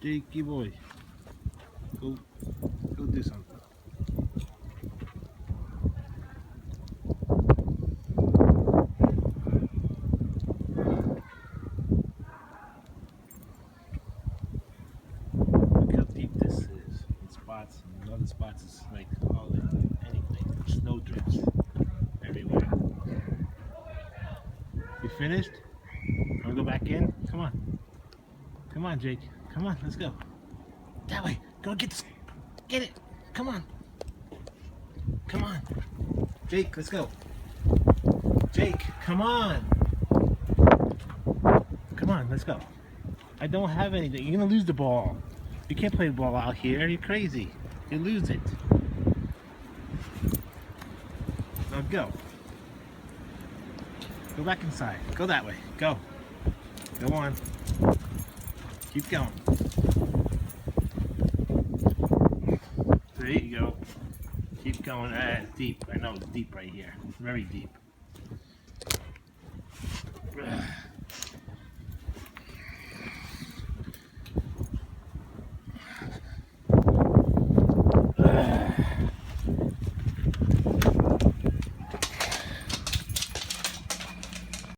Jakey boy, go do something. Look how deep this is. In spots, and other spots is like all in anything. Snow drifts everywhere. You finished? Wanna go back in? Come on. Come on, Jake. Come on, let's go. That way. Go get this. Get it. Come on. Come on. Jake, let's go. Jake, come on. Come on, let's go. I don't have anything. You're gonna lose the ball. You can't play the ball out here. You're crazy. You lose it. Now go. Go back inside. Go that way. Go. Go on. Keep going. There you go. Keep going. It's deep. I know it's deep right here. Very deep.